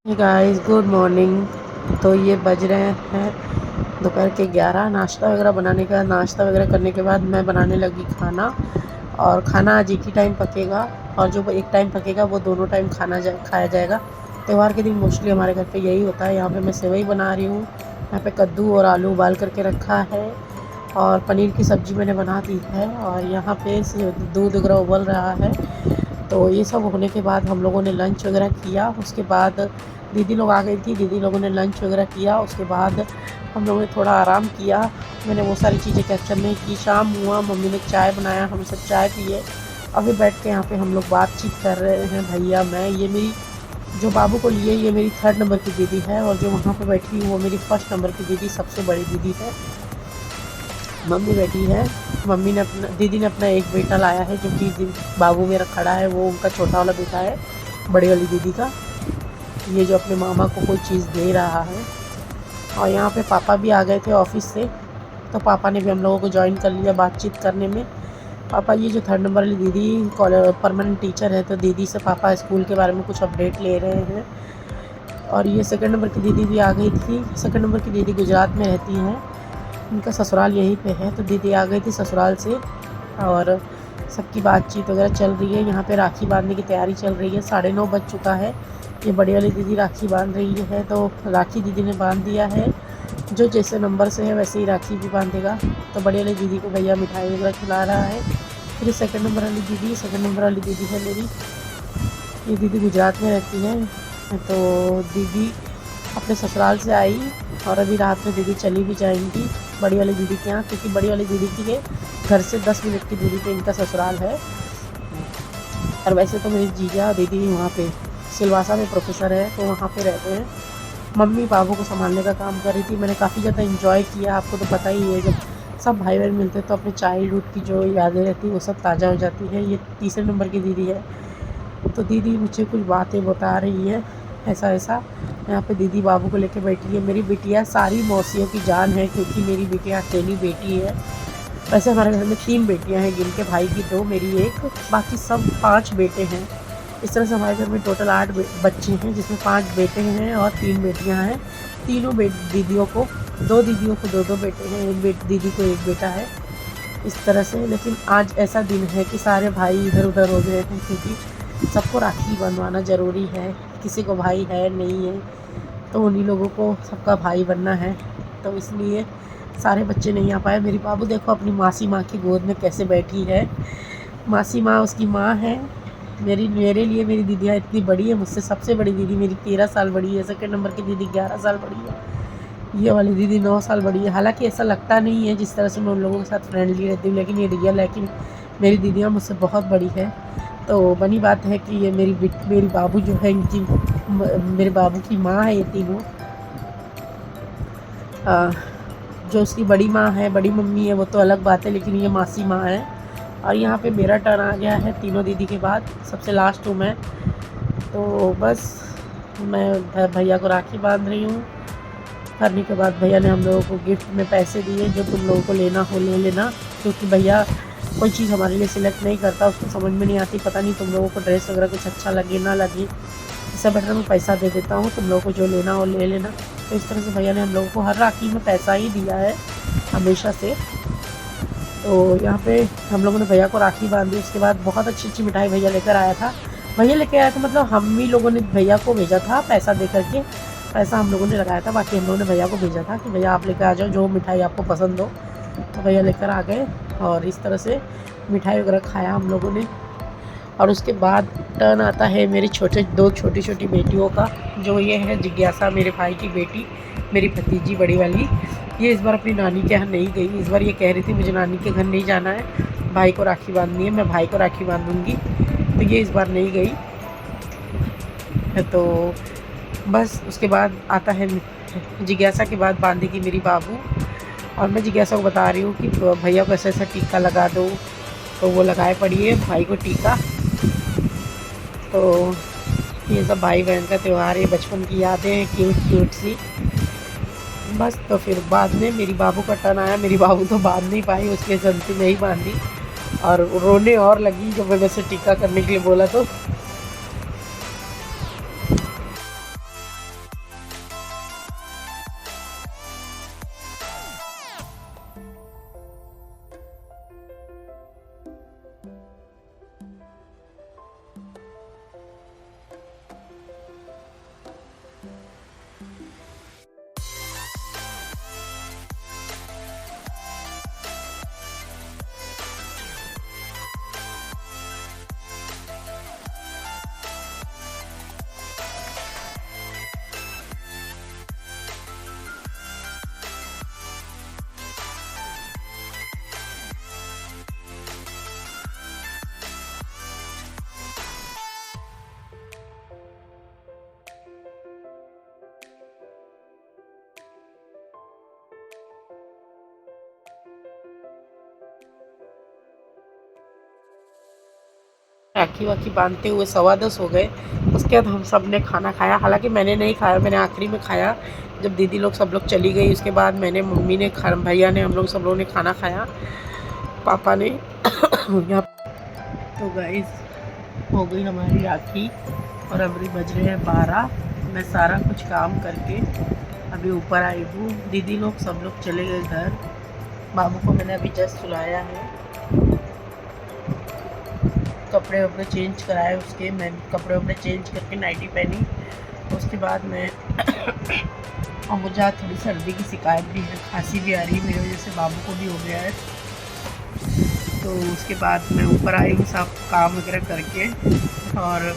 Guys good morning. तो ये बज रहे हैं दोपहर के 11। नाश्ता वगैरह बनाने का नाश्ता वगैरह करने के बाद मैं बनाने लगी खाना। और खाना आज एक ही टाइम पकेगा, और जो एक टाइम पकेगा वो दोनों टाइम खाया जाएगा। त्यौहार के दिन मोस्टली हमारे घर पे यही होता है। यहाँ पे मैं सेवई बना रही हूँ, यहाँ पे कद्दू और आलू उबाल करके रखा है, और पनीर की सब्ज़ी मैंने बना दी है, और यहाँ पे दूध वगैरह उबल रहा है। तो ये सब होने के बाद हम लोगों ने लंच वगैरह किया। उसके बाद दीदी लोग आ गई थी, दीदी लोगों ने लंच वगैरह किया। उसके बाद हम लोगों ने थोड़ा आराम किया। मैंने वो सारी चीज़ें कैप्चर नहीं की। शाम हुआ, मम्मी ने चाय बनाया, हम सब चाय पिए। अभी बैठ के यहाँ पे हम लोग बातचीत कर रहे हैं, भैया मैं। ये मेरी जो बाबू को लिए ये मेरी 3rd नंबर की दीदी है, और जो वहाँ पे बैठी वो मेरी 1st नंबर की दीदी, सबसे बड़ी दीदी है। मम्मी बैठी है। मम्मी ने दीदी ने अपना एक बेटा लाया है, जो कि बाबू मेरा खड़ा है, वो उनका छोटा वाला बेटा है, बड़ी वाली दीदी का। ये जो अपने मामा को कोई चीज़ दे रहा है। और यहाँ पे पापा भी आ गए थे ऑफिस से, तो पापा ने भी हम लोगों को ज्वाइन कर लिया बातचीत करने में। पापा, ये जो 3rd नंबर वाली दीदी कॉलेज परमानेंट टीचर है, तो दीदी से पापा स्कूल के बारे में कुछ अपडेट ले रहे हैं। और ये 2nd नंबर की दीदी भी आ गई थी। 2nd नंबर की दीदी गुजरात में रहती हैं, उनका ससुराल यहीं पे है, तो दीदी आ गई थी ससुराल से। और सबकी बातचीत वगैरह चल रही है। यहाँ पे राखी बांधने की तैयारी चल रही है। 9:30 बज चुका है। ये बड़ी वाली दीदी राखी बांध रही है, तो राखी दीदी ने बांध दिया है। जो जैसे नंबर से है वैसे ही राखी भी बांधेगा। तो बड़ी वाली दीदी को भैया मिठाई वगैरह खिला रहा है। फिर 2nd नंबर वाली दीदी, 2nd नंबर वाली दीदी है मेरी। ये दीदी गुजरात में रहती है। तो दीदी अपने ससुराल से आई, और अभी रात में दीदी चली भी जाएंगी बड़ी वाली दीदी के यहाँ, क्योंकि बड़ी वाली दीदी के घर से 10 मिनट की दूरी पे इनका ससुराल है। और वैसे तो मेरी जीजा दीदी वहाँ पे सिलवासा में प्रोफेसर है, तो वहाँ पे रहते हैं। मम्मी बाबू को संभालने का काम कर रही थी। मैंने काफ़ी ज़्यादा इन्जॉय किया। आपको तो पता ही है, जब सब भाई बहन मिलते हैं तो अपने चाइल्डहुड की जो यादें रहती हैं वो सब ताज़ा हो जाती है। ये 3रे नंबर की दीदी है। तो दीदी मुझे कुछ बातें बता रही है, ऐसा ऐसा। यहाँ पे दीदी बाबू को लेके बैठी है। मेरी बिटिया सारी मौसियों की जान है, क्योंकि मेरी बिटिया अकेली बेटी है। वैसे हमारे घर में 3 बेटियाँ हैं, जिनके भाई की 2, मेरी 1, बाकी सब 5 बेटे हैं। इस तरह से हमारे घर में टोटल 8 बच्चे हैं, जिसमें 5 बेटे हैं और 3 बेटियाँ हैं। तीनों दीदियों को 2 दीदियों को 2-2 बेटे हैं, एक दीदी को 1 बेटा है, इस तरह से। लेकिन आज ऐसा दिन है कि सारे भाई इधर उधर हो गए हैं, क्योंकि सबको राखी बंधवाना ज़रूरी है। किसी को भाई है नहीं है, तो उन्हीं लोगों को सबका भाई बनना है, तो इसलिए सारे बच्चे नहीं आ पाए। मेरी बाबू देखो अपनी मासी माँ की गोद में कैसे बैठी है। मासी माँ उसकी माँ है। मेरे लिए मेरी दीदियाँ इतनी बड़ी है, मुझसे सबसे बड़ी दीदी मेरी 13 साल बड़ी है, 2nd नंबर की दीदी 11 साल बड़ी है, ये वाली दीदी 9 साल बड़ी है। हालांकि ऐसा लगता नहीं है जिस तरह से मैं उन लोगों के साथ फ्रेंडली रहती हूँ, लेकिन ये रियल है कि मेरी दीदियाँ मुझसे बहुत बड़ी है। तो बनी बात है कि ये मेरी बाबू जो है, इनकी मेरे बाबू की माँ है ये तीनों। जो उसकी बड़ी माँ है, बड़ी मम्मी है, वो तो अलग बात है, लेकिन ये मासी माँ है। और यहाँ पे मेरा टर्न आ गया है तीनों दीदी के बाद, सबसे लास्ट हूँ मैं। तो बस मैं भैया को राखी बांध रही हूँ। करने के बाद भैया ने हम लोगों को गिफ्ट में पैसे दिए, जो तुम लोगों को लेना हो ले लेना, क्योंकि भैया कोई चीज़ हमारे लिए सिलेक्ट नहीं करता, उसको समझ में नहीं आती। पता नहीं तुम लोगों को ड्रेस वगैरह कुछ अच्छा लगे ना लगे, इससे बेटर मैं पैसा दे देता हूँ, तुम लोगों को जो लेना हो ले लेना। तो इस तरह से भैया ने हम लोगों को हर राखी में पैसा ही दिया है हमेशा से। तो यहाँ पे हम लोगों ने भैया को राखी बांधी। उसके बाद बहुत अच्छी अच्छी मिठाई भैया लेकर आया था। भैया लेकर आया था मतलब हम ही लोगों ने भैया को भेजा था पैसा दे करके, पैसा हम लोगों ने लगाया था, बाकी हम लोगों ने भैया को भेजा था कि भैया आप लेकर आ जाओ जो मिठाई आपको पसंद हो। तो भैया लेकर आ गए, और इस तरह से मिठाई वगैरह खाया हम लोगों ने। और उसके बाद टर्न आता है मेरी दो छोटी छोटी बेटियों का, जो ये है जिज्ञासा मेरे भाई की बेटी, मेरी भतीजी बड़ी वाली। ये इस बार अपनी नानी के यहाँ नहीं गई। इस बार ये कह रही थी मुझे नानी के घर नहीं जाना है, भाई को राखी बांधनी है, मैं भाई को राखी बांधूंगी। तो ये इस बार नहीं गई। तो बस उसके बाद आता है जिज्ञासा के बाद बांधेगी मेरी बाबू। और मैं जिज्ञासा को बता रही हूँ कि भैया को ऐसा ऐसा टीका लगा दो, तो वो लगाए पड़ी है भाई को टीका। तो ये सब भाई बहन का त्यौहार है, बचपन की यादें हैं क्यूट क्यूट सी। बस तो फिर बाद में मेरी बाबू का टर्न आया। मेरी बाबू तो बांध नहीं पाई, उसके जल्दी में ही बांधी, और रोने और लगी जब मैंने उसे टीका करने के लिए बोला। तो राखी वाखी बांधते हुए 10:15 हो गए। उसके बाद हम सब ने खाना खाया, हालांकि मैंने नहीं खाया, मैंने आखिरी में खाया जब दीदी लोग सब लोग चली गई। उसके बाद मैंने, मम्मी ने, भैया ने, हम लोग सब लोगों ने खाना खाया, पापा ने यहाँ। तो गाइस हो गई हमारी राखी और अभी बज रहे हैं 12। मैं सारा कुछ काम करके अभी ऊपर आई हूँ। दीदी लोग सब लोग चले गए घर। बाबू को मैंने अभी जस्ट सुलाया है, कपड़े वपड़े चेंज कराए उसके। मैं कपड़े वपड़े चेंज करके नाइटी पहनी। उसके बाद मैं और मुझे आज थोड़ी सर्दी की शिकायत भी है, खांसी भी आ रही है मेरी वजह से, बाबू को भी हो गया है। तो उसके बाद मैं ऊपर आई हूँ सब काम वगैरह करके, और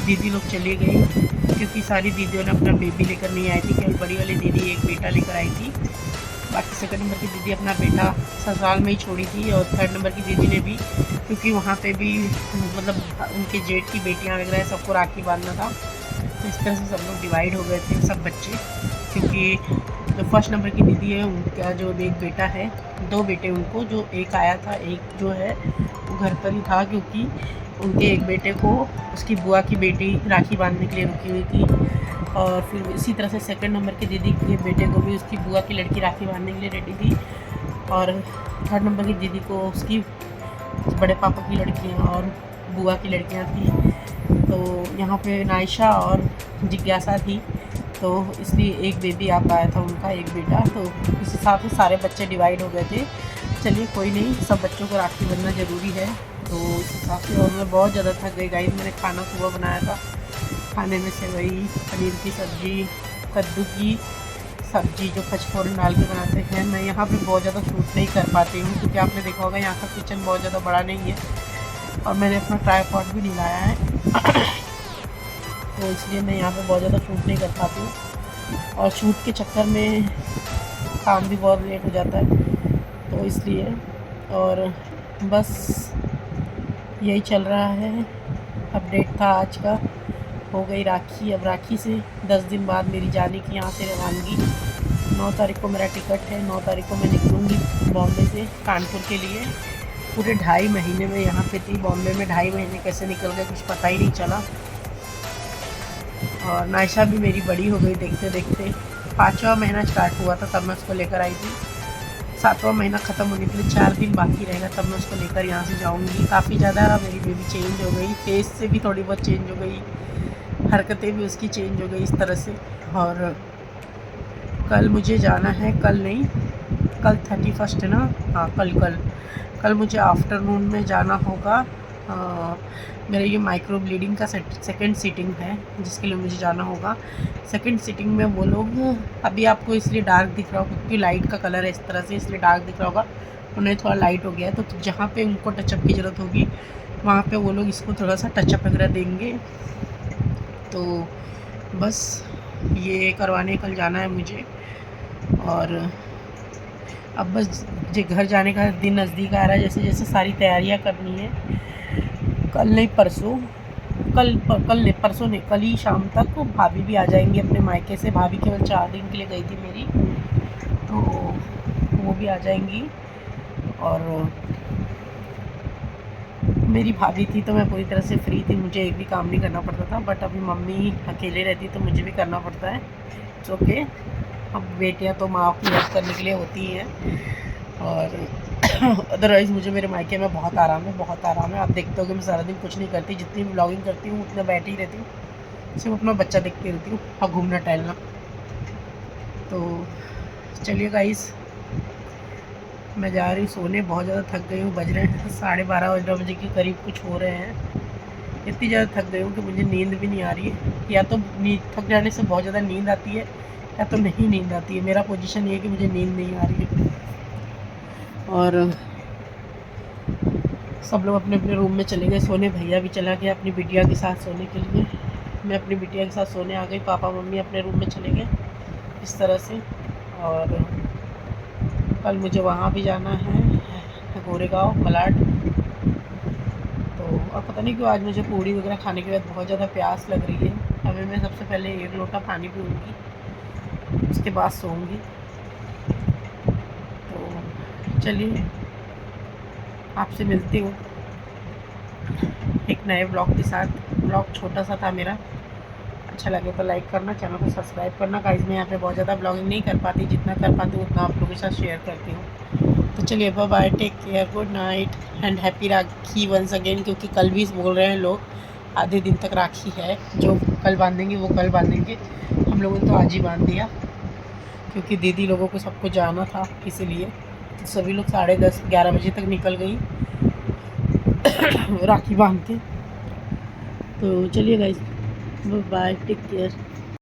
दीदी लोग चली गई क्योंकि सारी दीदियों ने अपना बेबी लेकर नहीं आई थी। केवल बड़ी वाली दीदी एक बेटा लेकर आई थी, बाकी सेकंड नंबर की दीदी अपना बेटा ससुराल में ही छोड़ी थी। और थर्ड नंबर की दीदी ने भी, क्योंकि वहाँ पे भी मतलब उनके जेठ की बेटियाँ वगैरह सबको राखी बांधना था, तो इस तरह से सब लोग डिवाइड हो गए थे सब बच्चे। क्योंकि जो फर्स्ट नंबर की दीदी है उनका जो एक बेटा है, 2 बेटे उनको, जो एक आया था, एक जो है वो घर पर ही था, क्योंकि उनके एक बेटे को उसकी बुआ की बेटी राखी बांधने के लिए रुकी हुई थी। और फिर इसी तरह से सेकंड नंबर की दीदी के बेटे को भी उसकी बुआ की लड़की राखी बांधने के लिए रेडी थी। और थर्ड नंबर की दीदी को उसकी बड़े पापा की लड़कियां और बुआ की लड़कियां थी। तो यहाँ पे नायशा और जिज्ञासा थी, तो इसलिए एक बेबी आ पाया था उनका, एक बेटा। तो इस हिसाब से सारे बच्चे डिवाइड हो गए थे। चलिए कोई नहीं, सब बच्चों को राखी बनना ज़रूरी है। तो इस हिसाब से, और मैं बहुत ज़्यादा थक गई गाइस। मैंने खाना सुबह बनाया था, खाने में सेवई, पनीर की सब्ज़ी, कद्दू की सब्ज़ी जो पचफोरन डाल के बनाते हैं। मैं यहाँ पे बहुत ज़्यादा शूट नहीं कर पाती हूँ क्योंकि आपने देखा होगा यहाँ का किचन बहुत ज़्यादा बड़ा नहीं है, और मैंने अपना ट्राईपॉड भी नहीं लाया है तो इसलिए मैं यहाँ पे बहुत ज़्यादा शूट नहीं कर पाती हूँ, और शूट के चक्कर में काम भी बहुत लेट हो जाता है, तो इसलिए। और बस यही चल रहा है, अपडेट था आज का। हो गई राखी। अब राखी से 10 दिन बाद मेरी जाने की यहाँ से रवानगी। 9 तारीख को मेरा टिकट है, 9 तारीख को मैं निकलूँगी बॉम्बे से कानपुर के लिए। पूरे 2.5 महीने में यहाँ पे थी बॉम्बे में, 2.5 महीने कैसे निकल गए कुछ पता ही नहीं चला। और नायशा भी मेरी बड़ी हो गई देखते देखते। 5वां महीना स्टार्ट हुआ था तब मैं उसको लेकर आई थी। 7वां महीना ख़त्म होने के लिए 4 दिन बाकी रहेगा, तब मैं उसको लेकर यहाँ से जाऊँगी। काफ़ी ज़्यादा मेरी बेबी चेंज हो गई, फेस से भी थोड़ी बहुत चेंज हो गई, हरकतें भी उसकी चेंज हो गई इस तरह से। और कल मुझे जाना है, कल नहीं, कल 31 है ना, हाँ कल मुझे आफ्टरनून में जाना होगा। मेरे ये माइक्रो ब्लीडिंग का सेकंड सीटिंग है जिसके लिए मुझे जाना होगा। सेकंड सीटिंग में वो लोग, अभी आपको इसलिए डार्क दिख रहा होगा क्योंकि लाइट का कलर है इस तरह से, इसलिए डार्क दिख रहा होगा। उन्हें थोड़ा लाइट हो गया है, तो जहाँ पे उनको टचअप की ज़रूरत होगी वहाँ पे वो लोग इसको थोड़ा सा टचअप वगैरह देंगे। तो बस ये करवाने कल जाना है मुझे। और अब बस जो घर जाने का दिन नज़दीक आ रहा है, जैसे जैसे सारी तैयारियां करनी है। कल नहीं परसों, कल नहीं परसों नहीं, कल ही शाम तक भाभी भी आ जाएंगी अपने मायके से। भाभी केवल 4 दिन के लिए गई थी मेरी, तो वो भी आ जाएंगी। और मेरी भाभी थी तो मैं पूरी तरह से फ्री थी, मुझे एक भी काम नहीं करना पड़ता था। बट अभी मम्मी अकेले रहती तो मुझे भी करना पड़ता है। इट्स ओके, अब बेटियां तो माँ की हेल्प करने के लिए होती हैं। और अदरवाइज़ मुझे मेरे मायके में बहुत आराम है, बहुत आराम है। आप देखते हो कि मैं सारा दिन कुछ नहीं करती, जितनी ब्लॉगिंग करती हूँ उतना बैठी ही रहती हूँ, सिर्फ अपना बच्चा देखती रहती हूँ और घूमना टहलना। तो चलिए गाइस, मैं जा रही सोने, बहुत ज़्यादा थक गई हूँ। बज रहे हैं 12:30 बजे के करीब कुछ हो रहे हैं। इतनी ज़्यादा थक गई हूँ कि मुझे नींद भी नहीं आ रही है। या तो थक जाने से बहुत ज़्यादा नींद आती है, या तो नहीं नींद आती है। मेरा पोजीशन ये है कि मुझे नींद नहीं आ रही है। और सब लोग अपने अपने रूम में चले गए सोने। भैया भी चला गया अपनी बिटिया के साथ सोने के लिए। मैं अपनी बिटिया के साथ सोने आ गई, पापा मम्मी अपने रूम में चले गए, इस तरह से। और कल मुझे वहाँ भी जाना है, गोरेगांव मलाड। तो और पता नहीं क्यों आज मुझे पूड़ी वगैरह खाने के बाद बहुत ज़्यादा प्यास लग रही है। अभी मैं सबसे पहले 1 लोटा पानी पीऊँगी, उसके बाद सोऊंगी। तो चलिए आपसे मिलती हूँ। एक नए ब्लॉग के साथ। ब्लॉग छोटा सा था मेरा, अच्छा लगे तो लाइक करना, चैनल को सब्सक्राइब करना। गाइस मैं यहाँ पे बहुत ज़्यादा ब्लॉगिंग नहीं कर पाती, जितना कर पाती हूँ उतना आप लोगों के साथ शेयर करती हूँ। तो चलिए bye bye, take care, good night and happy Rakhi once again, क्योंकि कल भी बोल रहे हैं लोग आधे दिन तक राखी है, जो कल बांधेंगे वो कल बांधेंगे। हम लोगों ने तो आज ही बांध दिया, क्योंकि दीदी लोगों को सबको जाना था, इसीलिए तो सभी लोग 10:30-11 बजे तक निकल गई राखी बांध के। तो चलिए गाइस, बाय, टेक केयर।